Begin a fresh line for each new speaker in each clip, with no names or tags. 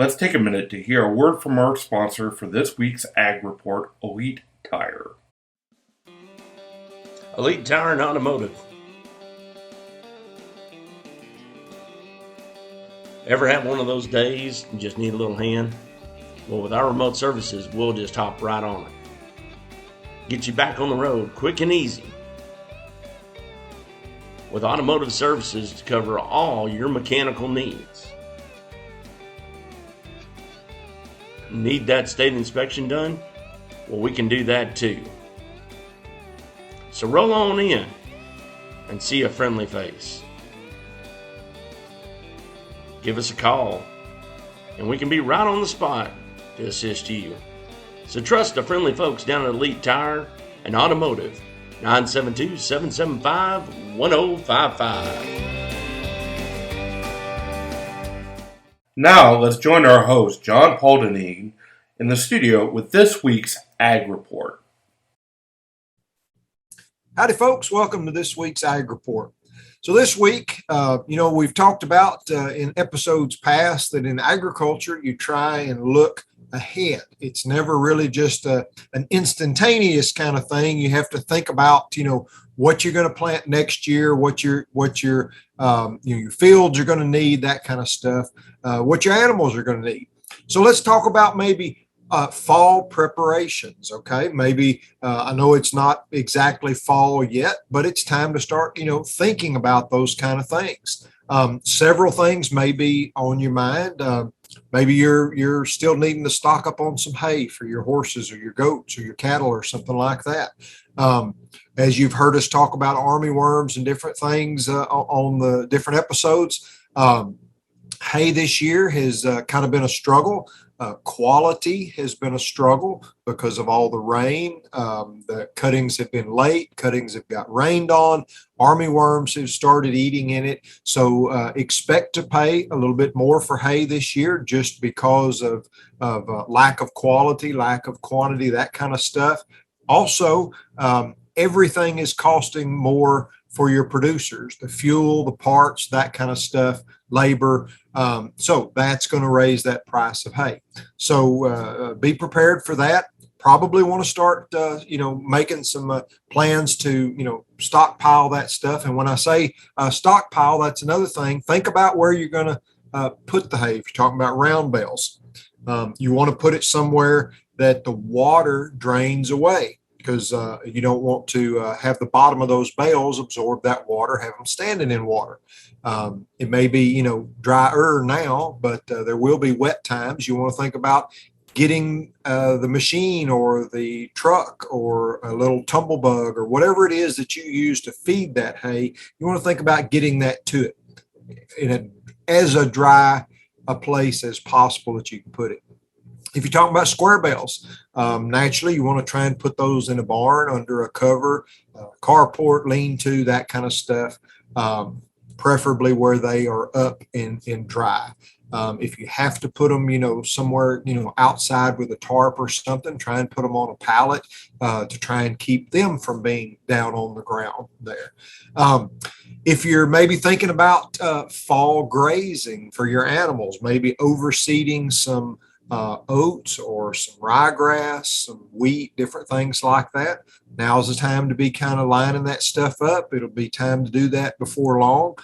Let's take a minute to hear a word from our sponsor for this week's Ag Report, Elite Tire.
Elite Tire and Automotive. Ever have one of those days you just need a little hand? Well, with our remote services, we'll just hop right on it. Get you back on the road quick and easy. With automotive services to cover all your mechanical needs. Need that state inspection done? Well, we can do that too. So roll on in and see a friendly face. Give us a call and we can be right on the spot to assist you. So trust the friendly folks down at Elite Tire and Automotive, 972-775-1055.
Now let's join our host, John Paul Dineen, in the studio with this week's Ag Report.
Howdy, folks. Welcome to this week's Ag Report. So this week, we've talked about in episodes past that in agriculture, you try and look ahead. It's never really just an instantaneous kind of thing. You have to think about, what you're going to plant next year, what your fields are going to need, that kind of stuff, what your animals are going to need. So let's talk about maybe fall preparations. Okay, maybe I know it's not exactly fall yet, but it's time to start, thinking about those kind of things. Several things may be on your mind. Maybe you're still needing to stock up on some hay for your horses or your goats or your cattle or something like that. As you've heard us talk about armyworms and different things on the different episodes, hay this year has kind of been a struggle. Quality has been a struggle because of all the rain. The cuttings have been late. Cuttings have got rained on. Armyworms have started eating in it. So expect to pay a little bit more for hay this year just because of lack of quality, lack of quantity, that kind of stuff. Also, everything is costing more for your producers, the fuel, the parts, that kind of stuff, labor. So that's going to raise that price of hay. So be prepared for that. Probably want to start, making some plans to, stockpile that stuff. And when I say stockpile, that's another thing. Think about where you're going to put the hay. If you're talking about round bales, you want to put it somewhere that the water drains away, because you don't want to have the bottom of those bales absorb that water, have them standing in water. It may be, drier now, but there will be wet times. You want to think about getting the machine or the truck or a little tumble bug or whatever it is that you use to feed that hay. You want to think about getting that to it in as dry a place as possible that you can put it. If you're talking about square bales, naturally you want to try and put those in a barn under a cover, carport, lean-to, that kind of stuff, preferably where they are up and dry. If you have to put them, somewhere, outside with a tarp or something, try and put them on a pallet to try and keep them from being down on the ground there. If you're maybe thinking about fall grazing for your animals, maybe overseeding some oats or some ryegrass, some wheat, different things like that. Now's the time to be kind of lining that stuff up. It'll be time to do that before long.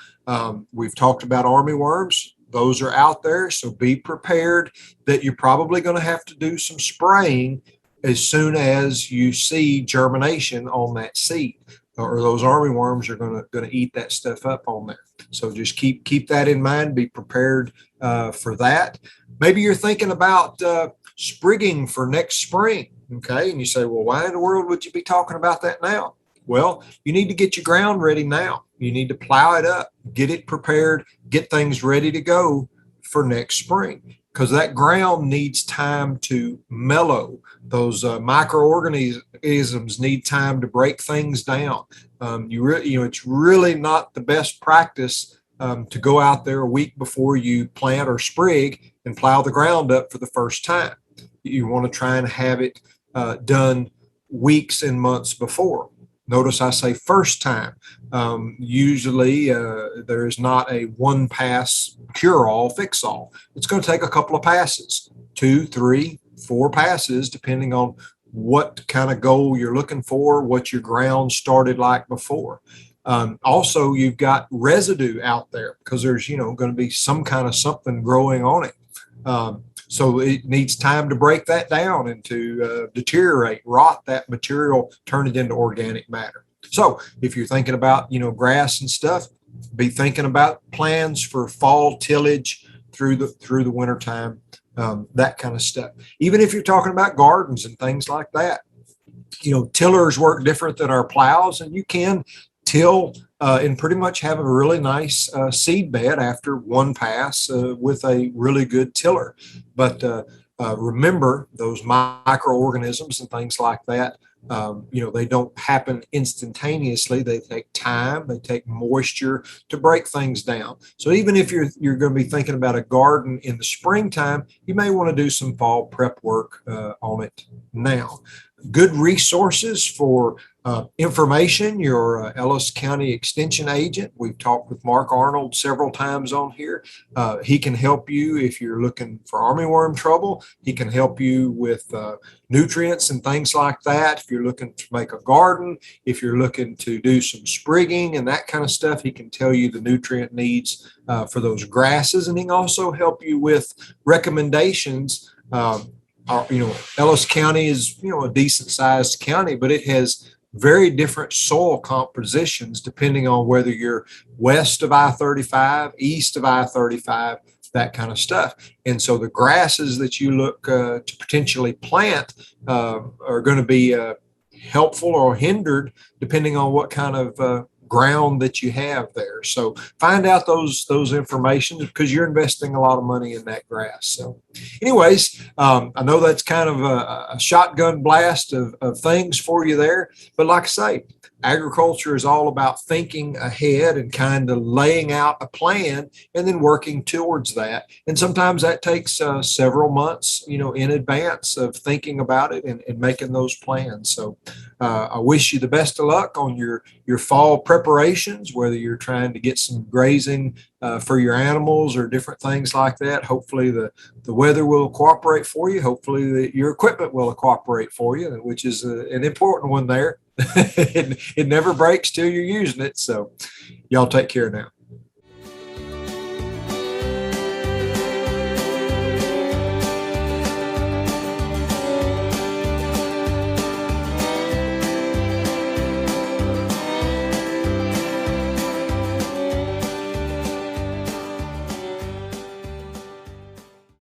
We've talked about armyworms. Those are out there, so be prepared that you're probably going to have to do some spraying as soon as you see germination on that seed, or those armyworms are going to eat that stuff up on there. So just keep that in mind. Be prepared for that. Maybe you're thinking about sprigging for next spring, okay? And you say, well, why in the world would you be talking about that now? Well, you need to get your ground ready now. You need to plow it up, get it prepared, get things ready to go for next spring, because that ground needs time to mellow. Those microorganisms need time to break things down. It's really not the best practice to go out there a week before you plant or sprig and plow the ground up for the first time. You want to try and have it done weeks and months before. Notice I say first time. Usually there is not a one pass cure all, fix all. It's going to take a couple of passes, 2, 3, 4 passes, depending on what kind of goal you're looking for, what your ground started like before. Also, you've got residue out there because there's, going to be some kind of something growing on it. So it needs time to break that down and to deteriorate, rot that material, turn it into organic matter. So if you're thinking about, grass and stuff, be thinking about plans for fall tillage through the winter time, that kind of stuff. Even if you're talking about gardens and things like that, tillers work different than our plows, and you can till and pretty much have a really nice seed bed after one pass with a really good tiller. But remember, those microorganisms and things like that, they don't happen instantaneously. They take time, they take moisture to break things down. So even if you're going to be thinking about a garden in the springtime, you may want to do some fall prep work on it now. Good resources for information, your Ellis County Extension agent. We've talked with Mark Arnold several times on here. He can help you if you're looking for armyworm trouble. He can help you with nutrients and things like that. If you're looking to make a garden, if you're looking to do some sprigging and that kind of stuff, he can tell you the nutrient needs for those grasses. And he can also help you with recommendations. Ellis County is, a decent sized county, but it has very different soil compositions depending on whether you're west of I-35, east of I-35, that kind of stuff. And so the grasses that you look to potentially plant are going to be helpful or hindered depending on what kind of ground that you have there. So find out those information because you're investing a lot of money in that grass. So anyways, I know that's kind of a shotgun blast of things for you there, but like I say, agriculture is all about thinking ahead and kind of laying out a plan and then working towards that. And sometimes that takes several months, in advance of thinking about it and making those plans. So I wish you the best of luck on your fall preparations, whether you're trying to get some grazing for your animals or different things like that. Hopefully the weather will cooperate for you. Hopefully your equipment will cooperate for you, which is an important one there. It never breaks till you're using it. So y'all take care now.